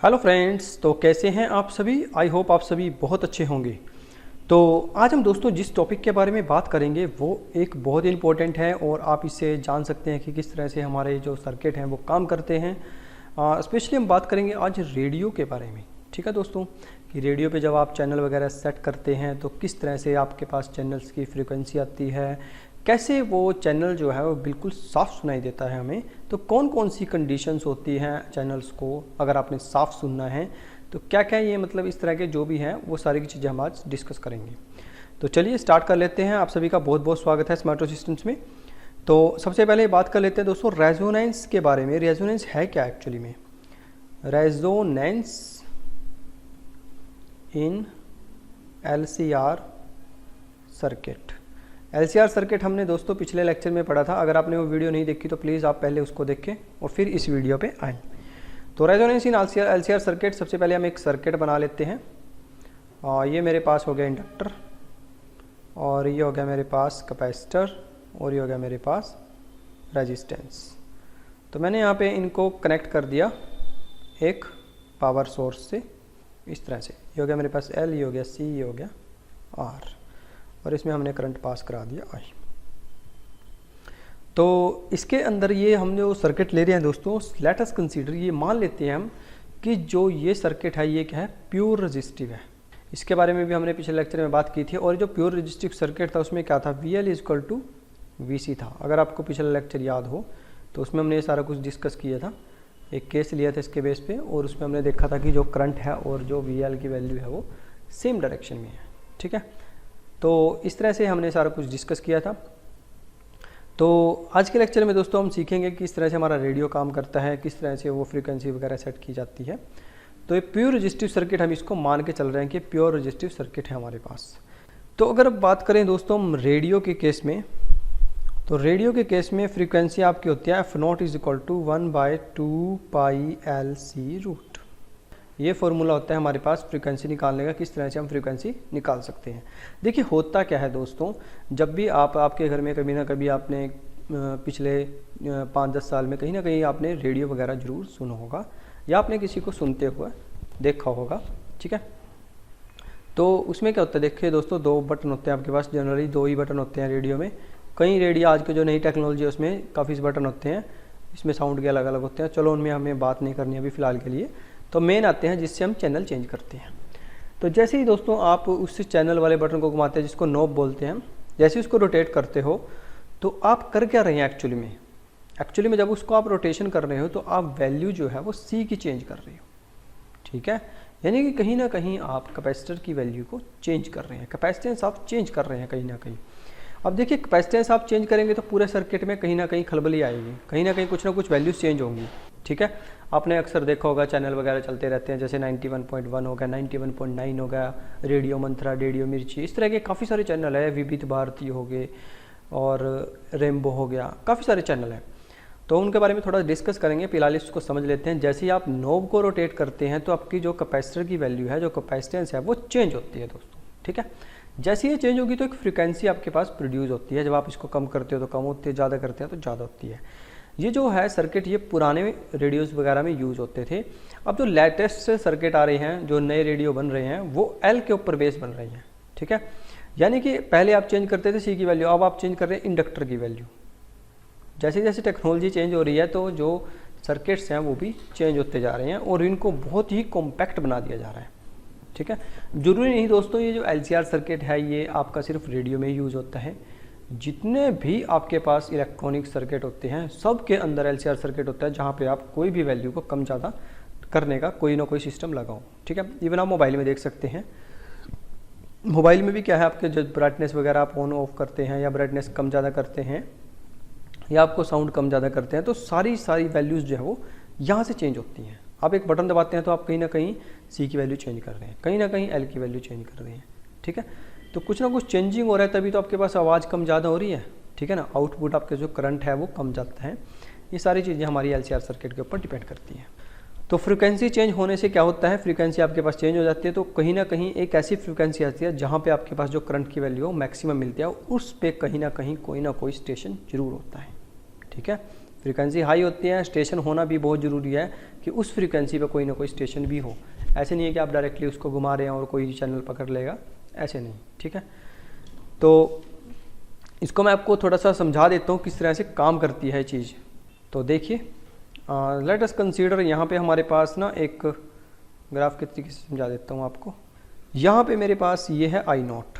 Hello friends, तो कैसे हैं आप सभी। आई होप आप सभी बहुत अच्छे होंगे। तो आज हम दोस्तों जिस टॉपिक के बारे में बात करेंगे वो एक बहुत ही इम्पोर्टेंट है और आप इससे जान सकते हैं कि किस तरह से हमारे जो सर्किट हैं वो काम करते हैं। स्पेशली हम बात करेंगे आज रेडियो के बारे में। ठीक है दोस्तों, कि रेडियो पे जब आप चैनल वगैरह सेट करते हैं तो किस तरह से आपके पास चैनल्स की फ्रीक्वेंसी आती है, कैसे वो चैनल जो है वो बिल्कुल साफ़ सुनाई देता है हमें, तो कौन कौन सी कंडीशंस होती हैं चैनल्स को अगर आपने साफ़ सुनना है तो क्या क्या ये मतलब इस तरह के जो भी हैं वो सारी की चीज़ें हम आज डिस्कस करेंगे। तो चलिए स्टार्ट कर लेते हैं। आप सभी का बहुत बहुत स्वागत है स्मार्टो सिस्टम्स में। तो सबसे पहले बात कर लेते हैं दोस्तों रेजोनेंस के बारे में। रेजोनेंस है क्या एक्चुअली में? Resonance in LCR circuit. LCR circuit हमने दोस्तों पिछले लेक्चर में पढ़ा था। अगर आपने वो वीडियो नहीं देखी तो प्लीज़ आप पहले उसको देखें और फिर इस वीडियो पे आएँ। तो रेजोनेंस इन LCR सर्किट, सबसे पहले हम एक सर्किट बना लेते हैं। ये मेरे पास हो गया इंडक्टर, और ये हो गया मेरे पास कैपेसिटर, और ये हो गया मेरे पास रेजिस्टेंस। तो मैंने यहाँ पे इनको कनेक्ट कर दिया एक पावर सोर्स से इस तरह से। ये हो गया मेरे पास L, ये हो गया C, ये हो गया R, और इसमें हमने करंट पास करा दिया I। तो इसके अंदर ये हम जो सर्किट ले रहे हैं दोस्तों, लेट अस कंसीडर, ये मान लेते हैं हम कि जो ये सर्किट है ये क्या है, प्योर रेजिस्टिव है। इसके बारे में भी हमने पिछले लेक्चर में बात की थी। और जो प्योर रेजिस्टिव सर्किट था उसमें क्या था, VL इक्वल टू VC था। अगर आपको पिछला लेक्चर याद हो तो उसमें हमने ये सारा कुछ डिस्कस किया था। एक केस लिया था इसके बेस पे, और उसमें हमने देखा था कि जो करंट है और जो VL की वैल्यू है वो सेम डायरेक्शन में है। ठीक है, तो इस तरह से हमने सारा कुछ डिस्कस किया था। तो आज के लेक्चर में दोस्तों हम सीखेंगे कि किस तरह से हमारा रेडियो काम करता है, किस तरह से वो फ्रीक्वेंसी वगैरह सेट की जाती है। तो ये प्योर रेजिस्टिव सर्किट हम इसको मान के चल रहे हैं कि प्योर रेजिस्टिव सर्किट है हमारे पास। तो अगर बात करें दोस्तों हम रेडियो के केस में, तो रेडियो के केस में फ्रीक्वेंसी आपकी होती है F0 is equal to 1/2 pi LC root. ये फॉर्मूला होता है हमारे पास फ्रीक्वेंसी निकालने का, किस तरह से हम फ्रीक्वेंसी निकाल सकते हैं। देखिए होता क्या है दोस्तों, जब भी आपके घर में कभी ना कभी आपने पिछले 5-10 साल में कहीं ना कहीं आपने रेडियो वगैरह ज़रूर सुना होगा, या आपने किसी को सुनते हुए देखा होगा। ठीक है, तो उसमें क्या होता है, देखिए दोस्तों 2 बटन होते हैं आपके पास, जनरली 2 ही बटन होते हैं रेडियो में। कई रेडियो आज के जो नई टेक्नोलॉजी है उसमें काफ़ी बटन होते हैं, इसमें साउंड के अलग अलग होते हैं। चलो उनमें हमें बात नहीं करनी अभी फ़िलहाल के लिए। तो मेन आते हैं जिससे हम चैनल चेंज करते हैं। तो जैसे ही दोस्तों आप उस चैनल वाले बटन को घुमाते हैं जिसको नॉब बोलते हैं, जैसे उसको रोटेट करते हो तो आप कर क्या रहे हैं एक्चुअली में जब उसको आप रोटेशन कर रहे हो तो आप वैल्यू जो है वो C की चेंज कर रहे हो। ठीक है, यानी कि कहीं ना कहीं आप कैपेसिटर की वैल्यू को चेंज कर रहे हैं, कैपेसिटेंस आप चेंज कर रहे हैं कहीं ना कहीं। अब देखिए कैपेसिटेंस आप चेंज करेंगे तो पूरे सर्किट में कहीं ना कहीं खलबली आएगी, कहीं ना कहीं कुछ ना कुछ वैल्यूज चेंज होंगी। ठीक है, आपने अक्सर देखा होगा चैनल वगैरह चलते रहते हैं, जैसे 91.1 हो गया, 91.9 हो गया, रेडियो मंत्रा, रेडियो मिर्ची, इस तरह के काफ़ी सारे चैनल है, विविध भारती हो गए और रेम्बो हो गया, काफ़ी सारे चैनल हैं। तो उनके बारे में थोड़ा डिस्कस करेंगे, फिलहाल इसको समझ लेते हैं। जैसे ही आप नोब को रोटेट करते हैं तो आपकी जो कैपेसिटर की वैल्यू है, जो कैपेसिटेंस है वो चेंज होती है दोस्तों। ठीक है, जैसे ये चेंज होगी तो एक फ्रीक्वेंसी आपके पास प्रोड्यूस होती है। जब आप इसको कम करते हो तो कम होती है, ज़्यादा करते हैं तो ज़्यादा होती है। ये जो है सर्किट ये पुराने रेडियोज़ वगैरह में यूज़ होते थे। अब जो लेटेस्ट सर्किट आ रहे हैं, जो नए रेडियो बन रहे हैं, वो L के ऊपर बेस बन रही हैं। ठीक है, यानी कि पहले आप चेंज करते थे C की वैल्यू, अब आप चेंज कर रहे हैं इंडक्टर की वैल्यू। जैसे जैसे टेक्नोलॉजी चेंज हो रही है तो जो सर्किट्स हैं वो भी चेंज होते जा रहे हैं और इनको बहुत ही कॉम्पैक्ट बना दिया जा रहा है। ठीक है, जरूरी नहीं दोस्तों ये जो LCR सर्किट है ये आपका सिर्फ रेडियो में यूज़ होता है। जितने भी आपके पास इलेक्ट्रॉनिक सर्किट होते हैं सब के अंदर LCR सर्किट होता है, जहाँ पे आप कोई भी वैल्यू को कम ज़्यादा करने का कोई ना कोई सिस्टम लगाओ। ठीक है, इवन आप मोबाइल में देख सकते हैं, मोबाइल में भी क्या है, आपके जो ब्राइटनेस वगैरह आप ऑन ऑफ करते हैं या ब्राइटनेस कम ज़्यादा करते हैं या आपको साउंड कम ज़्यादा करते हैं, तो सारी वैल्यूज़ जो है वो यहाँ से चेंज होती हैं। आप एक बटन दबाते हैं तो आप कहीं ना कहीं C की वैल्यू चेंज कर रहे हैं, कहीं ना कहीं L की वैल्यू चेंज कर रहे हैं। ठीक है, तो कुछ ना कुछ चेंजिंग हो रहा है, तभी तो आपके पास आवाज़ कम ज़्यादा हो रही है। ठीक है ना, आउटपुट आपके जो करंट है वो कम जाता है। ये सारी चीज़ें हमारी LCR सर्किट के ऊपर डिपेंड करती हैं। तो फ्रीक्वेंसी चेंज होने से क्या होता है, फ्रीक्वेंसी आपके पास चेंज हो जाती है तो कहीं ना कहीं एक ऐसी फ्रीक्वेंसी आती है जहाँ पे आपके पास जो करंट की वैल्यू हो मैक्सिमम मिलती है, उस पर कहीं ना कहीं कोई ना कोई स्टेशन जरूर होता है। ठीक है, फ्रीक्वेंसी हाई होती है, स्टेशन होना भी बहुत ज़रूरी है कि उस फ्रीक्वेंसी पे कोई ना कोई स्टेशन भी हो। ऐसे नहीं है कि आप डायरेक्टली उसको घुमा रहे हैं और कोई चैनल पकड़ लेगा, ऐसे नहीं, ठीक है। तो इसको मैं आपको थोड़ा सा समझा देता हूँ किस तरह से काम करती है चीज़। तो देखिए, लेट अस कंसीडर, यहाँ पे हमारे पास ना एक ग्राफ के तरीके से समझा देता हूँ आपको। यहाँ पे मेरे पास ये है आई नोट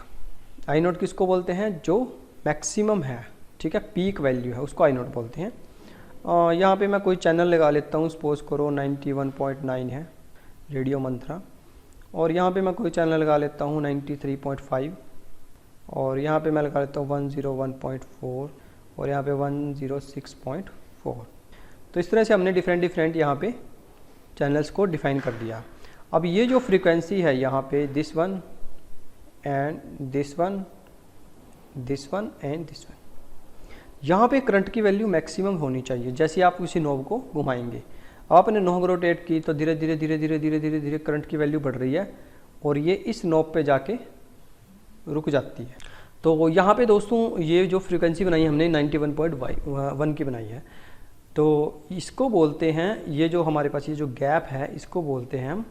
किसको बोलते हैं, जो मैक्सिमम है, ठीक है, पीक वैल्यू है, उसको आई नोट बोलते हैं। यहाँ पे मैं कोई चैनल लगा लेता हूँ, सपोज करो 91.9 है रेडियो मंत्रा, और यहाँ पे मैं कोई चैनल लगा लेता हूँ 93.5, और यहाँ पे मैं लगा लेता हूँ 101.4, और यहाँ पे 106.4। तो इस तरह से हमने डिफरेंट यहाँ पे चैनल्स को डिफाइन कर दिया। अब ये जो फ्रीक्वेंसी है यहाँ पे, this one and this one, this one and this one, यहाँ पे करंट की वैल्यू मैक्सिमम होनी चाहिए। जैसे आप किसी नॉब को घुमाएंगे, आपने नॉब रोटेट की तो धीरे धीरे करंट की वैल्यू बढ़ रही है और ये इस नॉब पे जाके रुक जाती है। तो यहाँ पे दोस्तों ये जो फ्रीक्वेंसी बनाई हमने 91.1 की बनाई है, तो इसको बोलते हैं, ये जो हमारे पास ये जो गैप है इसको बोलते हैं हम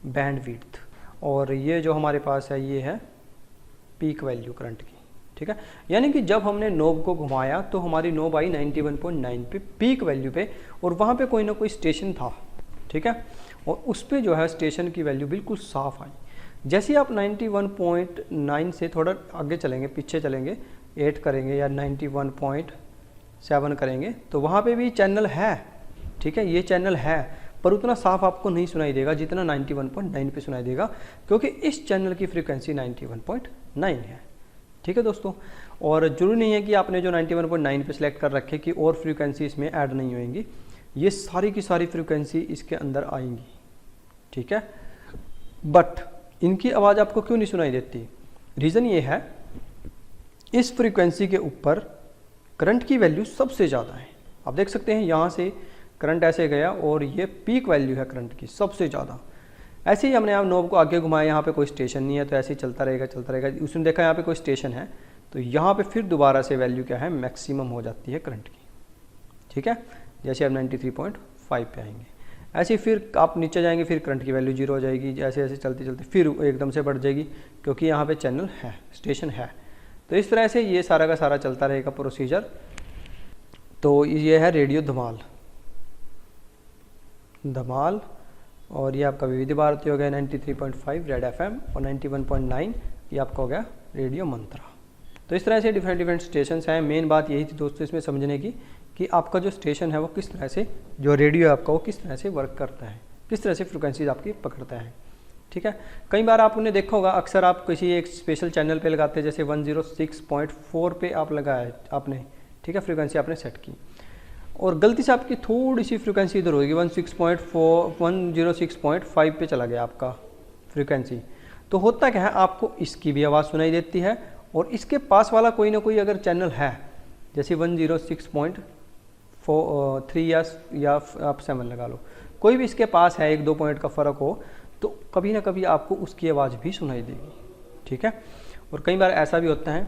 बैंड विड्थ, और ये जो हमारे पास है ये है पीक वैल्यू करंट की, ठीक है। यानी कि जब हमने नोब को घुमाया तो हमारी नोब आई 91.9 पे पीक वैल्यू पे, और वहाँ पे कोई ना कोई स्टेशन था, ठीक है, और उस पर जो है स्टेशन की वैल्यू बिल्कुल साफ आई। जैसे आप 91.9 से थोड़ा आगे चलेंगे, पीछे चलेंगे, 8 करेंगे या 91.7 करेंगे, तो वहाँ पे भी चैनल है, ठीक है, ये चैनल है, पर उतना साफ आपको नहीं सुनाई देगा जितना 91.9 पे सुनाई देगा, क्योंकि इस चैनल की फ्रीक्वेंसी 91.9 है, ठीक है दोस्तों। और जरूरी नहीं है कि आपने जो 91.9 पे सिलेक्ट कर रखे कि और फ्रीक्वेंसी इसमें ऐड नहीं होएंगी, ये सारी की सारी फ्रीक्वेंसी इसके अंदर आएंगी, ठीक है। बट इनकी आवाज़ आपको क्यों नहीं सुनाई देती? रीज़न ये है, इस फ्रीक्वेंसी के ऊपर करंट की वैल्यू सबसे ज़्यादा है। आप देख सकते हैं यहाँ से करंट ऐसे गया और ये पीक वैल्यू है करंट की सबसे ज़्यादा। ऐसे ही हमने आप नोब को आगे घुमाया, यहाँ पे कोई स्टेशन नहीं है तो ऐसे ही चलता रहेगा। उसने देखा यहाँ पे कोई स्टेशन है, तो यहाँ पे फिर दोबारा से वैल्यू क्या है, मैक्सिमम हो जाती है करंट की, ठीक है। जैसे आप 93.5 पे आएंगे, ऐसे फिर आप नीचे जाएंगे, फिर करंट की वैल्यू 0 हो जाएगी। ऐसे ऐसे चलते चलते फिर एकदम से बढ़ जाएगी, क्योंकि यहाँ पे चैनल है, स्टेशन है। तो इस तरह से ये सारा का सारा चलता रहेगा प्रोसीजर। तो ये है रेडियो धमाल, और ये आपका विविध भारती हो गया 93.5 रेड FM, और 91.9 ये आपका हो गया रेडियो मंत्रा। तो इस तरह से डिफरेंट स्टेशंस हैं। मेन बात यही थी दोस्तों इसमें समझने की कि आपका जो स्टेशन है वो किस तरह से, जो रेडियो है आपका वो किस तरह से वर्क करता है, किस तरह से फ्रिक्वेंसीज आपकी पकड़ता है, ठीक है। कई बार आपने देखा होगा, अक्सर आप किसी एक स्पेशल चैनल पे लगाते हैं, जैसे 106.4 पे आप लगाए आपने, ठीक है, फ्रिक्वेंसी आपने सेट की, और गलती से आपकी थोड़ी सी फ्रिक्वेंसी इधर होगी, 106.5 पे चला गया आपका फ्रिक्वेंसी। तो होता क्या है, आपको इसकी भी आवाज़ सुनाई देती है, और इसके पास वाला कोई ना कोई अगर चैनल है, जैसे 106.3 या आप 7 लगा लो, कोई भी इसके पास है, 1-2 पॉइंट का फ़र्क हो, तो कभी ना कभी आपको उसकी आवाज़ भी सुनाई देगी, ठीक है। और कई बार ऐसा भी होता है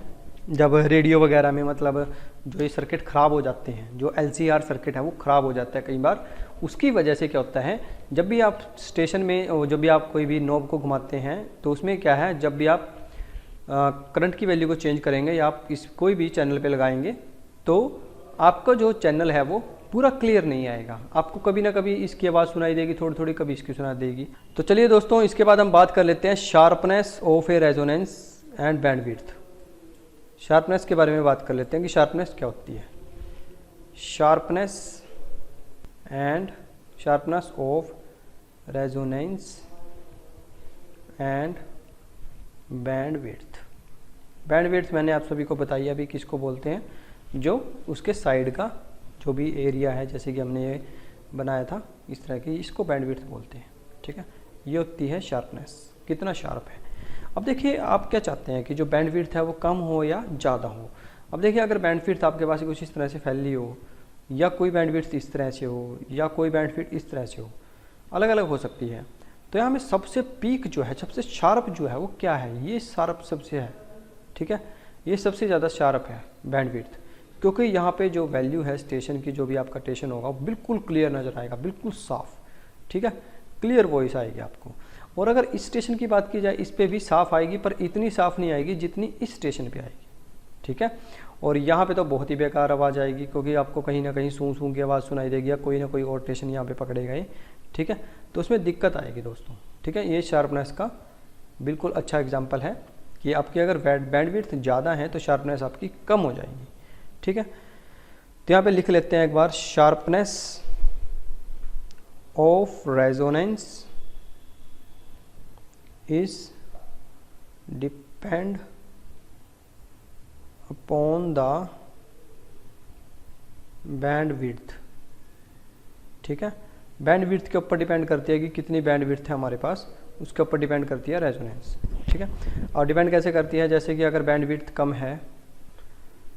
जब रेडियो वगैरह में, मतलब जो ये सर्किट ख़राब हो जाते हैं, जो LCR सर्किट है वो ख़राब हो जाता है कई बार, उसकी वजह से क्या होता है, जब भी आप स्टेशन में, जब भी आप कोई भी नॉब को घुमाते हैं, तो उसमें क्या है, जब भी आप करंट की वैल्यू को चेंज करेंगे या आप कोई भी चैनल पे लगाएंगे, तो आपका जो चैनल है वो पूरा क्लियर नहीं आएगा, आपको कभी ना कभी इसकी आवाज़ सुनाई देगी, थोड़ी थोड़ी, कभी इसकी सुनाई देगी। तो चलिए दोस्तों, इसके बाद हम बात कर लेते हैं sharpness of A resonance and bandwidth. Sharpness के बारे में बात कर लेते हैं कि शार्पनेस क्या होती है। Sharpness of resonance and bandwidth मैंने आप सभी को बताई अभी किसको बोलते हैं, जो उसके साइड का जो भी एरिया है, जैसे कि हमने ये बनाया था इस तरह की, इसको बैंडविड्थ बोलते हैं, ठीक है। ये होती है शार्पनेस, कितना शार्प है। अब देखिए आप क्या चाहते हैं कि जो बैंडविड्थ है वो कम हो या ज़्यादा हो। अब देखिए, अगर बैंडविड्थ आपके पास कुछ इस तरह से फैली हो, या कोई बैंडविड्थ इस तरह से हो, या कोई बैंडविड्थ इस तरह से हो, अलग अलग हो सकती है। तो यहाँ में सबसे पीक जो है, सबसे शार्प जो है वो क्या है, ये शार्प सबसे है, ठीक है, ये सबसे ज़्यादा शार्प है बैंडविड्थ। क्योंकि यहाँ पे जो वैल्यू है स्टेशन की, जो भी आपका स्टेशन होगा बिल्कुल क्लियर नज़र आएगा, बिल्कुल साफ, ठीक है, क्लियर वॉइस आएगी आपको। और अगर इस स्टेशन की बात की जाए, इस पे भी साफ आएगी, पर इतनी साफ नहीं आएगी जितनी इस स्टेशन पे आएगी, ठीक है। और यहाँ पे तो बहुत ही बेकार आवाज़ आएगी, क्योंकि आपको कहीं ना कहीं सूं सूं की आवाज़ सुनाई देगी, या कोई ना कोई और स्टेशन यहाँ पे पकड़ेगा ही, ठीक है, तो उसमें दिक्कत आएगी दोस्तों, ठीक है। ये शार्पनेस का बिल्कुल अच्छा एग्जाम्पल है कि आपकी अगर बैंडविड्थ ज़्यादा है तो शार्पनेस आपकी कम हो जाएगी, ठीक है। तो यहाँ पे लिख लेते हैं एक बार, sharpness of resonance is depend upon the bandwidth, ठीक है। बैंडविड्थ के ऊपर डिपेंड करती है कि कितनी बैंडविड्थ है हमारे पास, उसके ऊपर डिपेंड करती है रेजोनेंस, ठीक है। और डिपेंड कैसे करती है, जैसे कि अगर बैंडविड्थ कम है,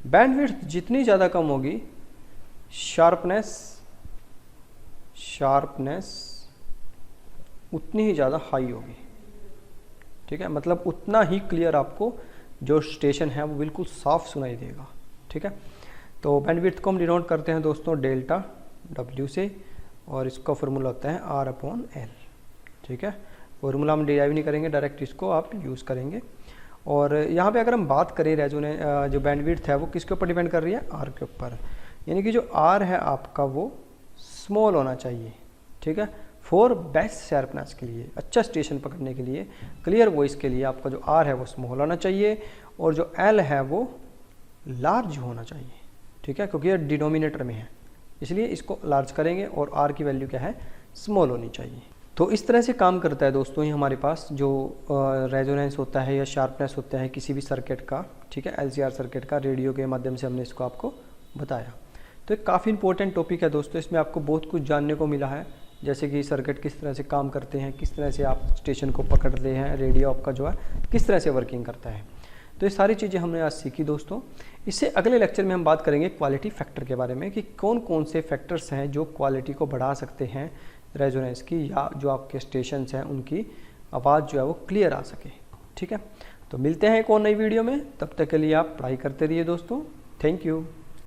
बैंडविड्थ जितनी ज़्यादा कम होगी शार्पनेस उतनी ही ज़्यादा हाई होगी, ठीक है। मतलब उतना ही क्लियर आपको जो स्टेशन है वो बिल्कुल साफ सुनाई देगा, ठीक है। तो बैंडविड्थ को हम डिनोट करते हैं दोस्तों डेल्टा W से, और इसका फॉर्मूला होता है R/L, ठीक है। फॉर्मूला हम डिराइव नहीं करेंगे, डायरेक्ट इसको आप यूज़ करेंगे। और यहाँ पे अगर हम बात करें जो बैंडविड्थ है वो किसके ऊपर डिपेंड कर रही है, R के ऊपर, यानी कि जो R है आपका वो स्मॉल होना चाहिए, ठीक है। फॉर बेस्ट शार्पनेस के लिए, अच्छा स्टेशन पकड़ने के लिए, क्लियर वॉइस के लिए आपका जो R है वो स्मॉल होना चाहिए, और जो L है वो लार्ज होना चाहिए, ठीक है, क्योंकि ये डिनोमिनेटर में है, इसलिए इसको लार्ज करेंगे, और R की वैल्यू क्या है, स्मॉल होनी चाहिए। तो इस तरह से काम करता है दोस्तों ये हमारे पास जो रेजोनेंस होता है या शार्पनेस होता है किसी भी सर्किट का, ठीक है, LCR सर्किट का। रेडियो के माध्यम से हमने इसको आपको बताया। तो एक काफ़ी इंपॉर्टेंट टॉपिक है दोस्तों, इसमें आपको बहुत कुछ जानने को मिला है, जैसे कि सर्किट किस तरह से काम करते हैं, किस तरह से आप स्टेशन को पकड़ते हैं, रेडियो आपका जो है किस तरह से वर्किंग करता है। तो ये सारी चीज़ें हमने आज सीखी दोस्तों। इससे अगले लेक्चर में हम बात करेंगे क्वालिटी फैक्टर के बारे में, कि कौन कौन से फैक्टर्स हैं जो क्वालिटी को बढ़ा सकते हैं रेजोनेंस की, या जो आपके स्टेशंस हैं उनकी आवाज़ जो है वो क्लियर आ सके, ठीक है। तो मिलते हैं एक और नई वीडियो में, तब तक के लिए आप पढ़ाई करते रहिए दोस्तों। Thank you.